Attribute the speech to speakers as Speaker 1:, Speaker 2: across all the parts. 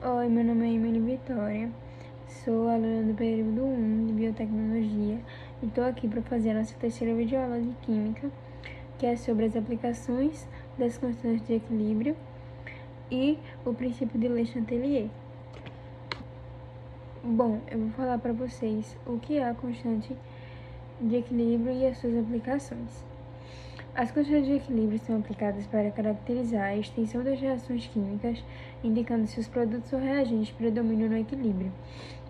Speaker 1: Oi, meu nome é Emily Vitória, sou aluna do período 1 de Biotecnologia e estou aqui para fazer a nossa terceira videoaula de Química, que é sobre as aplicações das constantes de equilíbrio e o princípio de Le Chatelier. Bom, eu vou falar para vocês o que é a constante de equilíbrio e as suas aplicações. As constantes de equilíbrio são aplicadas para caracterizar a extensão das reações químicas, indicando se os produtos ou reagentes predominam no equilíbrio.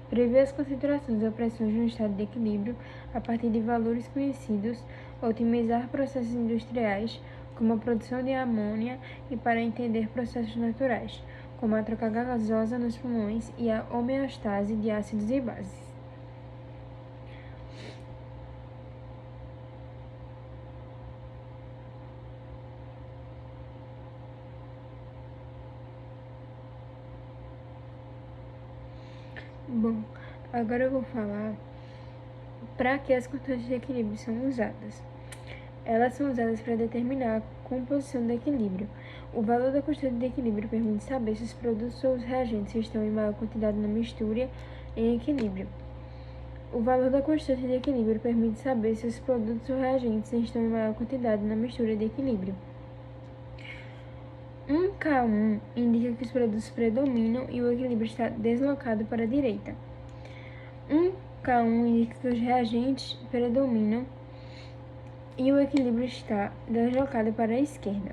Speaker 1: Prever as concentrações ou pressões no estado de equilíbrio a partir de valores conhecidos, otimizar processos industriais, como a produção de amônia, e para entender processos naturais, como a troca gasosa nos pulmões e a homeostase de ácidos e bases. Bom, agora eu vou falar para que as constantes de equilíbrio são usadas. Elas são usadas para determinar a composição do equilíbrio. O valor da constante de equilíbrio permite saber se os produtos ou os reagentes estão em maior quantidade na mistura em equilíbrio. O valor da constante de equilíbrio permite saber se os produtos ou reagentes estão em maior quantidade na mistura de equilíbrio. 1K1 indica que os produtos predominam e o equilíbrio está deslocado para a direita. 1K1 indica que os reagentes predominam e o equilíbrio está deslocado para a esquerda.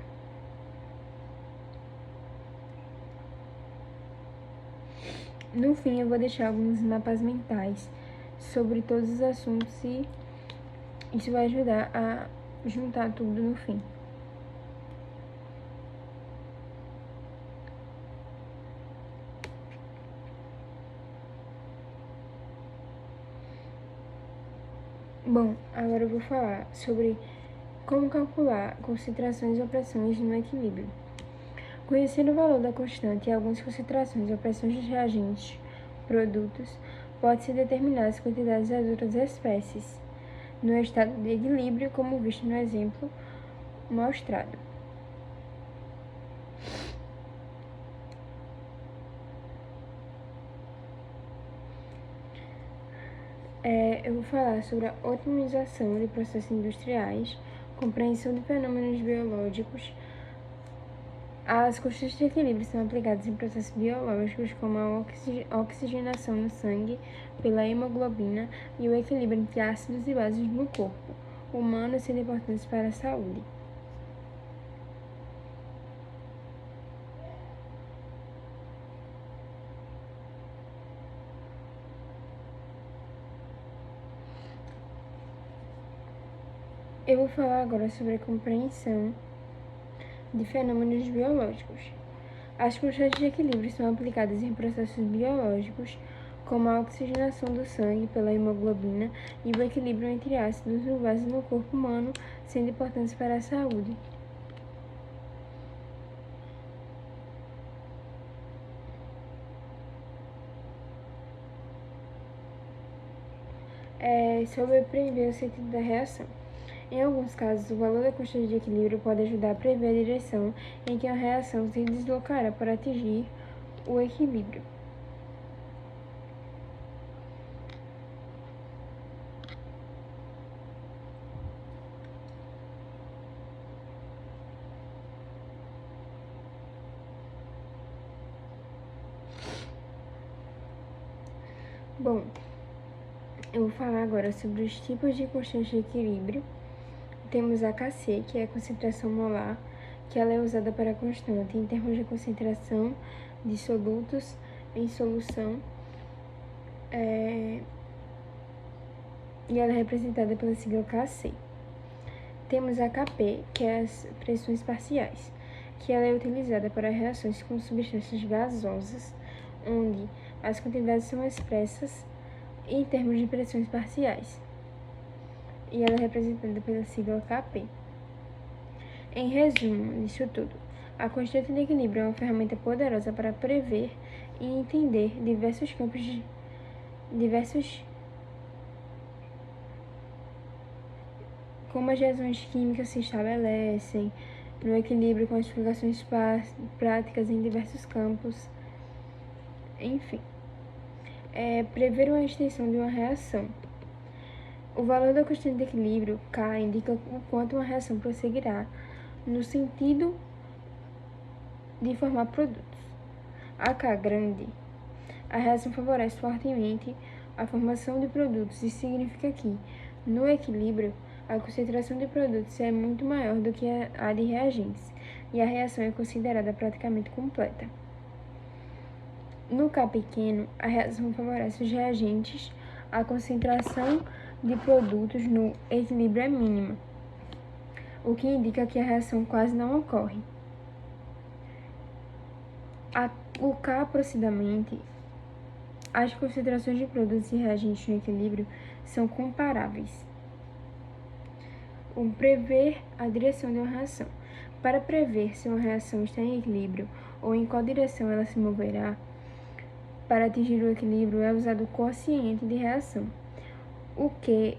Speaker 1: No fim, eu vou deixar alguns mapas mentais sobre todos os assuntos e isso vai ajudar a juntar tudo no fim. Bom, agora eu vou falar sobre como calcular concentrações ou pressões no equilíbrio. Conhecer o valor da constante e algumas concentrações ou pressões dos reagentes, produtos, pode-se determinar as quantidades das outras espécies no estado de equilíbrio, como visto no exemplo mostrado. Eu vou falar sobre a otimização de processos industriais, compreensão de fenômenos biológicos. As constantes de equilíbrio são aplicadas em processos biológicos, como a oxigenação no sangue pela hemoglobina e o equilíbrio entre ácidos e bases no corpo humano, sendo importantes para a saúde. Eu vou falar agora sobre a compreensão de fenômenos biológicos. As constantes de equilíbrio são aplicadas em processos biológicos, como a oxigenação do sangue pela hemoglobina e o equilíbrio entre ácidos e bases no corpo humano, sendo importantes para a saúde. Sobre prever o sentido da reação. Em alguns casos, o valor da constante de equilíbrio pode ajudar a prever a direção em que a reação se deslocará para atingir o equilíbrio. Bom, eu vou falar agora sobre os tipos de constante de equilíbrio. Temos a Kc, que é a concentração molar, que ela é usada para constante em termos de concentração de solutos em solução, e ela é representada pela sigla Kc. Temos a Kp, que é as pressões parciais, que ela é utilizada para reações com substâncias gasosas, onde as quantidades são expressas em termos de pressões parciais, e ela é representada pela sigla Kp. Em resumo disso tudo, a constante de equilíbrio é uma ferramenta poderosa para prever e entender como as reações químicas se estabelecem, no equilíbrio com as explicações práticas em diversos campos. Enfim, prever uma extensão de uma reação. O valor da constante de equilíbrio, K, indica o quanto uma reação prosseguirá no sentido de formar produtos. A K grande, a reação favorece fortemente a formação de produtos. Isso significa que, no equilíbrio, a concentração de produtos é muito maior do que a de reagentes, e a reação é considerada praticamente completa. No K pequeno, a reação favorece os reagentes, a concentração de produtos no equilíbrio é mínima, o que indica que a reação quase não ocorre. O K aproximadamente, as concentrações de produtos e reagentes no equilíbrio são comparáveis. Prever a direção de uma reação. Para prever se uma reação está em equilíbrio ou em qual direção ela se moverá, para atingir o equilíbrio é usado o quociente de reação, o que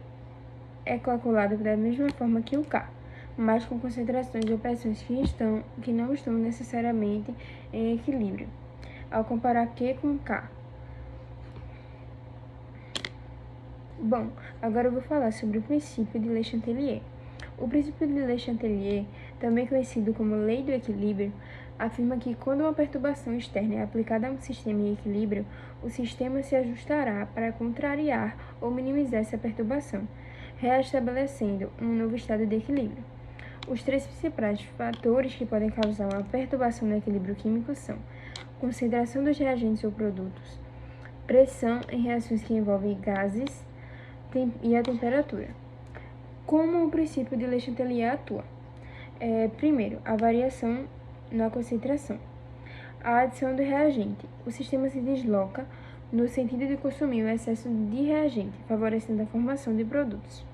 Speaker 1: é calculado da mesma forma que o K, mas com concentrações ou pressões que não estão necessariamente em equilíbrio. Ao comparar Q com K. Bom, agora eu vou falar sobre o princípio de Le Chatelier. O princípio de Le Chatelier, também conhecido como Lei do Equilíbrio, afirma que quando uma perturbação externa é aplicada a um sistema em equilíbrio, o sistema se ajustará para contrariar ou minimizar essa perturbação, reestabelecendo um novo estado de equilíbrio. Os três principais fatores que podem causar uma perturbação no equilíbrio químico são concentração dos reagentes ou produtos, pressão em reações que envolvem gases e a temperatura. Como o princípio de Le Chatelier atua? Primeiro, a variação na concentração. A adição do reagente. O sistema se desloca no sentido de consumir o excesso de reagente, favorecendo a formação de produtos.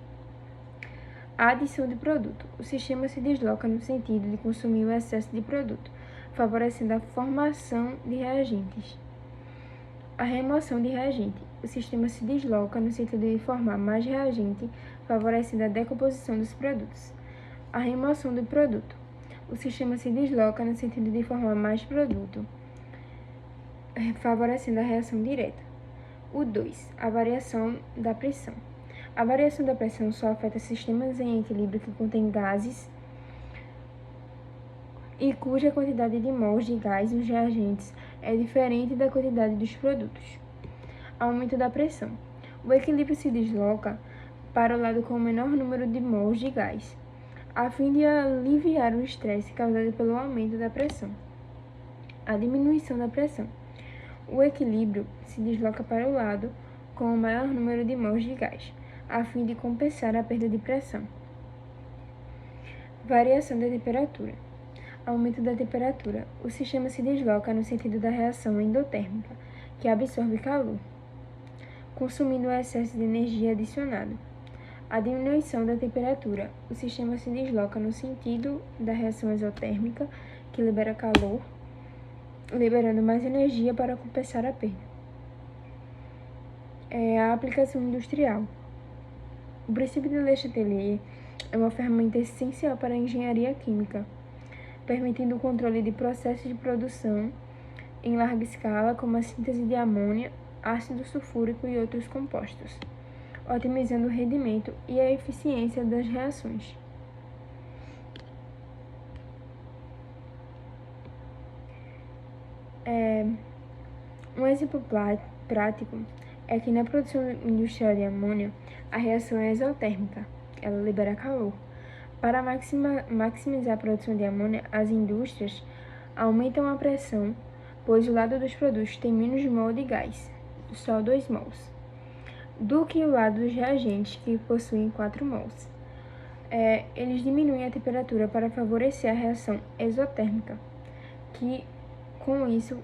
Speaker 1: A adição de produto. O sistema se desloca no sentido de consumir o excesso de produto, favorecendo a formação de reagentes. A remoção de reagente. O sistema se desloca no sentido de formar mais reagente, favorecendo a decomposição dos produtos. A remoção do produto. O sistema se desloca no sentido de formar mais produto, favorecendo a reação direta. O 2. A variação da pressão. A variação da pressão só afeta sistemas em equilíbrio que contêm gases e cuja quantidade de mols de gás nos reagentes é diferente da quantidade dos produtos. Aumento da pressão. O equilíbrio se desloca para o lado com o menor número de mols de gás, a fim de aliviar o estresse causado pelo aumento da pressão. A diminuição da pressão. O equilíbrio se desloca para o lado com o maior número de mols de gás, a fim de compensar a perda de pressão. Variação da temperatura. Aumento da temperatura. O sistema se desloca no sentido da reação endotérmica, que absorve calor, consumindo o excesso de energia adicionado. A diminuição da temperatura. O sistema se desloca no sentido da reação exotérmica, que libera calor, liberando mais energia para compensar a perda. A aplicação industrial. O princípio de Le Chatelier é uma ferramenta essencial para a engenharia química, permitindo o controle de processos de produção em larga escala, como a síntese de amônia, ácido sulfúrico e outros compostos, otimizando o rendimento e a eficiência das reações. Um exemplo prático é que na produção industrial de amônia, a reação é exotérmica, ela libera calor. Para maximizar a produção de amônia, as indústrias aumentam a pressão, pois o lado dos produtos tem menos mol de gás, só 2 mols, do que o lado dos reagentes, que possuem 4 mols. Eles diminuem a temperatura para favorecer a reação exotérmica, que com isso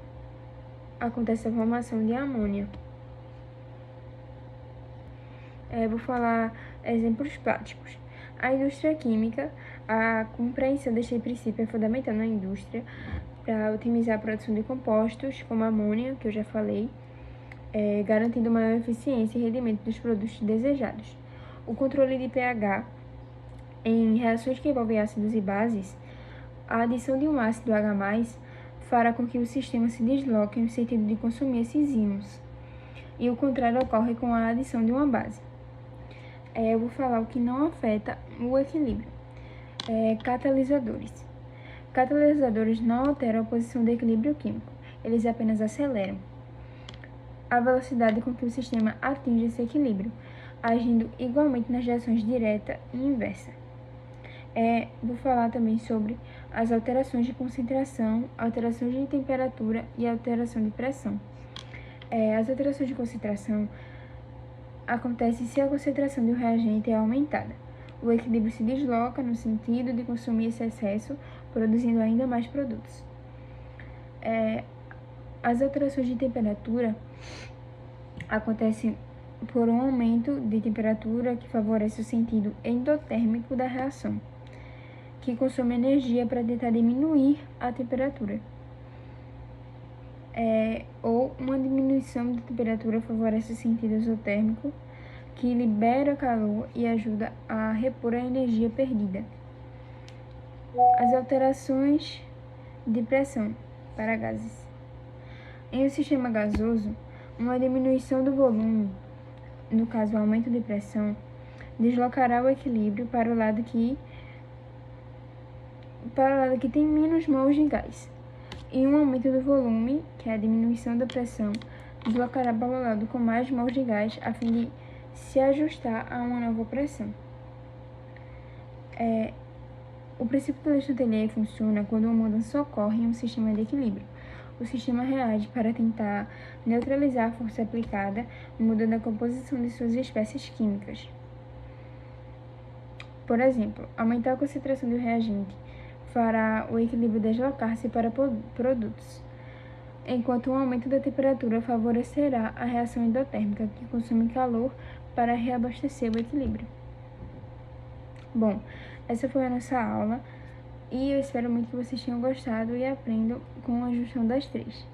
Speaker 1: acontece a formação de amônia. Vou falar exemplos práticos. A indústria química, a compreensão deste princípio é fundamental na indústria para otimizar a produção de compostos, como a amônia, que eu já falei, garantindo maior eficiência e rendimento dos produtos desejados. O controle de pH em reações que envolvem ácidos e bases, a adição de um ácido H+, fará com que o sistema se desloque no sentido de consumir esses íons. E o contrário ocorre com a adição de uma base. Eu vou falar o que não afeta o equilíbrio. Catalisadores. Catalisadores não alteram a posição do equilíbrio químico, eles apenas aceleram a velocidade com que o sistema atinge esse equilíbrio, agindo igualmente nas reações direta e inversa. Vou falar também sobre as alterações de concentração, alterações de temperatura e alteração de pressão. As alterações de concentração acontecem se a concentração de um reagente é aumentada. O equilíbrio se desloca no sentido de consumir esse excesso, produzindo ainda mais produtos. As alterações de temperatura acontecem por um aumento de temperatura que favorece o sentido endotérmico da reação, que consome energia para tentar diminuir a temperatura. Ou uma diminuição de temperatura favorece o sentido exotérmico, que libera calor e ajuda a repor a energia perdida. As alterações de pressão para gases. Em um sistema gasoso, uma diminuição do volume, no caso o aumento de pressão, deslocará o equilíbrio para o lado que tem menos mols de gás. E um aumento do volume, que é a diminuição da pressão, deslocará para o lado com mais mols de gás a fim de se ajustar a uma nova pressão. O princípio do Lestrangelet funciona quando uma mudança ocorre em um sistema de equilíbrio. O sistema reage para tentar neutralizar a força aplicada, mudando a composição de suas espécies químicas. Por exemplo, aumentar a concentração do reagente fará o equilíbrio deslocar-se para produtos, enquanto um aumento da temperatura favorecerá a reação endotérmica, que consome calor para reabastecer o equilíbrio. Bom, essa foi a nossa aula e eu espero muito que vocês tenham gostado e aprendam com a junção das três.